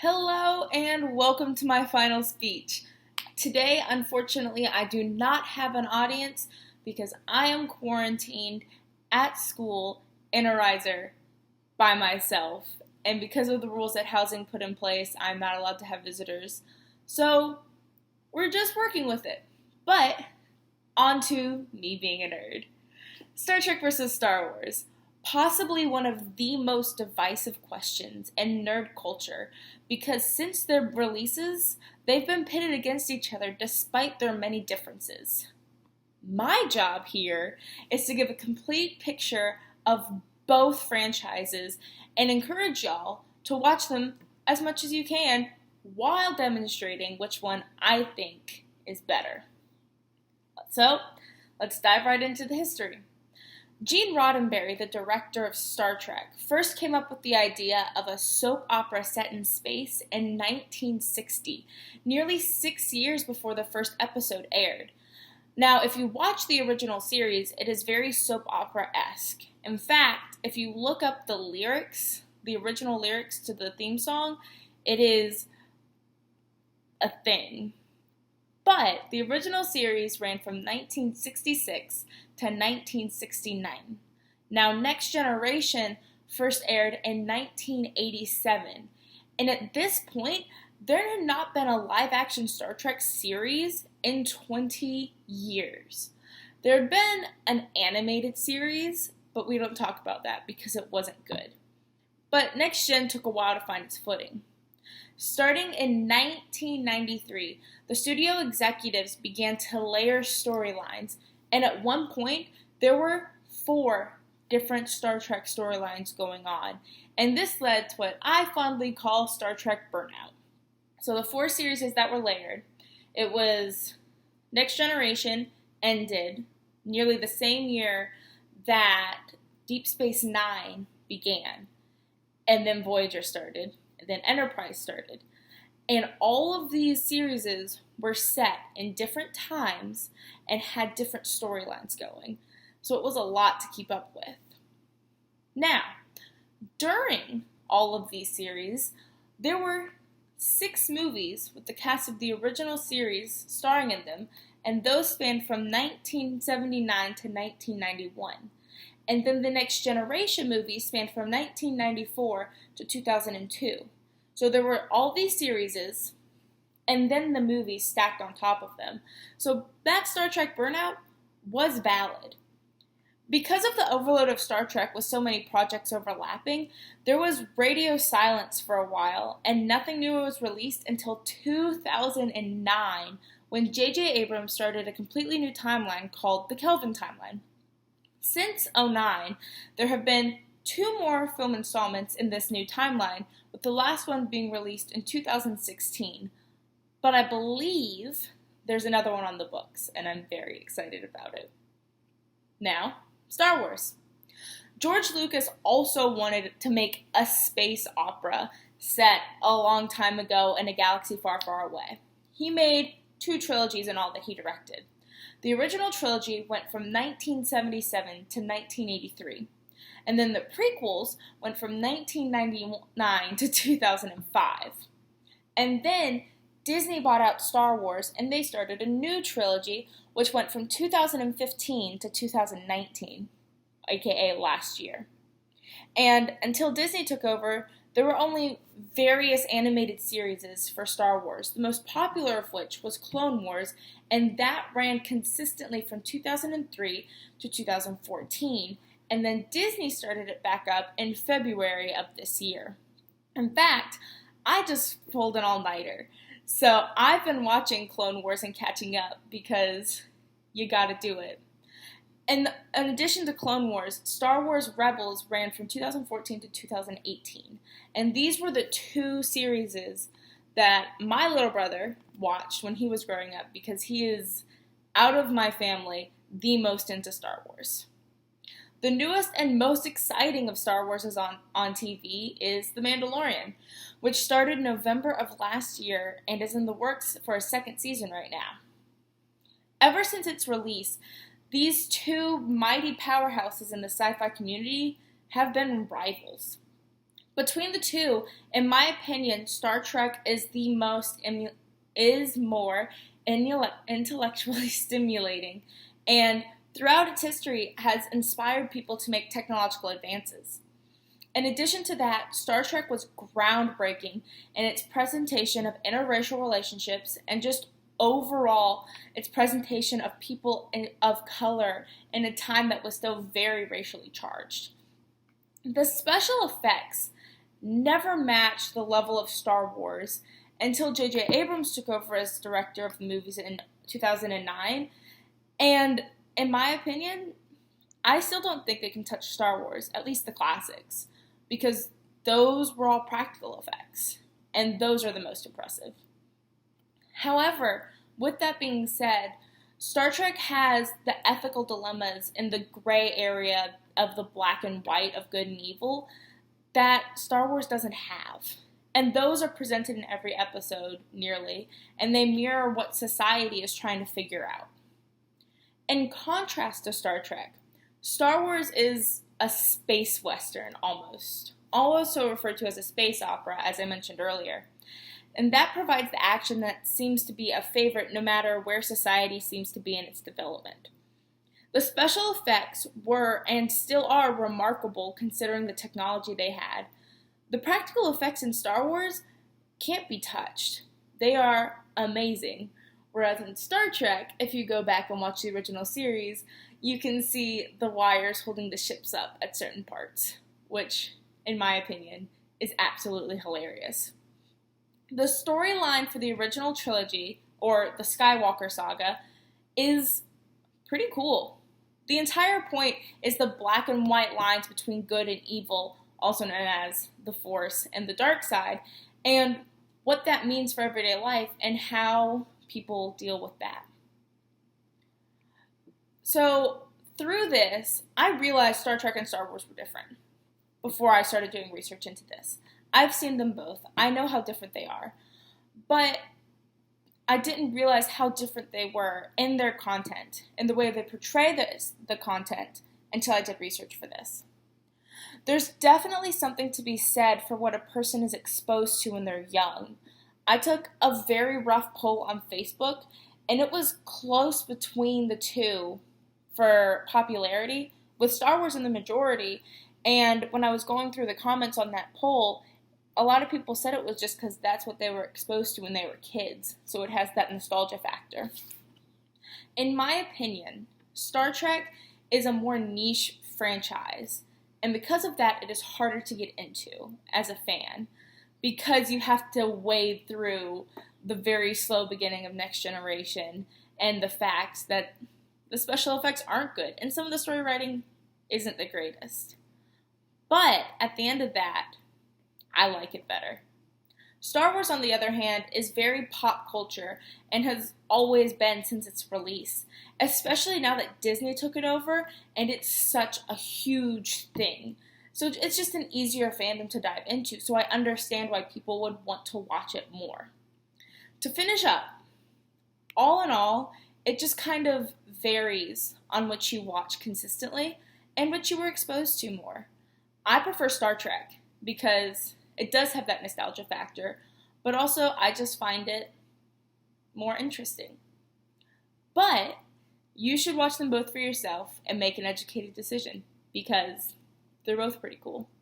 Hello and welcome to my final speech. Today, unfortunately, I do not have an audience because I am quarantined at school in a riser by myself. And because of the rules that housing put in place, I'm not allowed to have visitors. So, we're just working with it. But, on to me being a nerd. Star Trek versus Star Wars. Possibly one of the most divisive questions in nerd culture, because since their releases, they've been pitted against each other despite their many differences. My job here is to give a complete picture of both franchises and encourage y'all to watch them as much as you can while demonstrating which one I think is better. So, let's dive right into the history. Gene Roddenberry, the director of Star Trek, first came up with the idea of a soap opera set in space in 1960, nearly 6 years before the first episode aired. Now, if you watch the original series, it is very soap opera-esque. In fact, if you look up the lyrics, the original lyrics to the theme song, it is a thing. But the original series ran from 1966 to 1969. Now, Next Generation first aired in 1987. And at this point, there had not been a live-action Star Trek series in 20 years. There had been an animated series, but we don't talk about that because it wasn't good. But Next Gen took a while to find its footing. Starting in 1993, the studio executives began to layer storylines, and at one point, there were 4 different Star Trek storylines going on, and this led to what I fondly call Star Trek burnout. So the 4 series that were layered, it was Next Generation ended nearly the same year that Deep Space Nine began, and then Voyager started. Then Enterprise started. And all of these series were set in different times and had different storylines going. So it was a lot to keep up with. Now, during all of these series, there were 6 movies with the cast of the original series starring in them, and those spanned from 1979 to 1991. And then the Next Generation movies spanned from 1994 to 2002. So there were all these series, and then the movies stacked on top of them. So that Star Trek burnout was valid. Because of the overload of Star Trek with so many projects overlapping, there was radio silence for a while, and nothing new was released until 2009, when J.J. Abrams started a completely new timeline called the Kelvin Timeline. Since 2009, there have been 2 more film installments in this new timeline, with the last one being released in 2016. But I believe there's another one on the books, and I'm very excited about it. Now, Star Wars. George Lucas also wanted to make a space opera set a long time ago in a galaxy far, far away. He made 2 trilogies in all that he directed. The original trilogy went from 1977 to 1983, and then the prequels went from 1999 to 2005. And then Disney bought out Star Wars, and they started a new trilogy, which went from 2015 to 2019, aka last year. And until Disney took over, there were only various animated series for Star Wars, the most popular of which was Clone Wars, and that ran consistently from 2003 to 2014, and then Disney started it back up in February of this year. In fact, I just pulled an all-nighter, so I've been watching Clone Wars and catching up because you gotta do it. And in addition to Clone Wars, Star Wars Rebels ran from 2014 to 2018. And these were the 2 series that my little brother watched when he was growing up, because he is, out of my family, the most into Star Wars. The newest and most exciting of Star Wars is on TV is The Mandalorian, which started November of last year and is in the works for a 2nd season right now. Ever since its release, these 2 mighty powerhouses in the sci-fi community have been rivals. Between the two, in my opinion, Star Trek is more intellectually stimulating, and throughout its history has inspired people to make technological advances. In addition to that, Star Trek was groundbreaking in its presentation of interracial relationships and just overall its presentation of people of color in a time that was still very racially charged. The special effects never matched the level of Star Wars until J.J. Abrams took over as director of the movies in 2009. And in my opinion, I still don't think they can touch Star Wars, at least the classics, because those were all practical effects, and those are the most impressive. However, with that being said, Star Trek has the ethical dilemmas in the gray area of the black and white of good and evil that Star Wars doesn't have. And those are presented in every episode, nearly, and they mirror what society is trying to figure out. In contrast to Star Trek, Star Wars is a space western almost, also referred to as a space opera, as I mentioned earlier. And that provides the action that seems to be a favorite no matter where society seems to be in its development. The special effects were and still are remarkable considering the technology they had. The practical effects in Star Wars can't be touched. They are amazing. Whereas in Star Trek, if you go back and watch the original series, you can see the wires holding the ships up at certain parts, which, in my opinion, is absolutely hilarious. The storyline for the original trilogy, or the Skywalker saga, is pretty cool. The entire point is the black and white lines between good and evil, also known as the Force and the dark side, and what that means for everyday life and how people deal with that. So, through this, I realized Star Trek and Star Wars were different before I started doing research into this. I've seen them both. I know how different they are. But I didn't realize how different they were in their content and the way they portray the content until I did research for this. There's definitely something to be said for what a person is exposed to when they're young. I took a very rough poll on Facebook, and it was close between the two for popularity, with Star Wars in the majority. And when I was going through the comments on that poll, a lot of people said it was just because that's what they were exposed to when they were kids, so it has that nostalgia factor. In my opinion, Star Trek is a more niche franchise, and because of that, it is harder to get into as a fan, because you have to wade through the very slow beginning of Next Generation and the fact that the special effects aren't good, and some of the story writing isn't the greatest. But at the end of that, I like it better. Star Wars, on the other hand, is very pop culture and has always been since its release, especially now that Disney took it over and it's such a huge thing. So it's just an easier fandom to dive into, so I understand why people would want to watch it more. To finish up, all in all, it just kind of varies on what you watch consistently and what you were exposed to more. I prefer Star Trek because it does have that nostalgia factor, but also I just find it more interesting. But you should watch them both for yourself and make an educated decision because they're both pretty cool.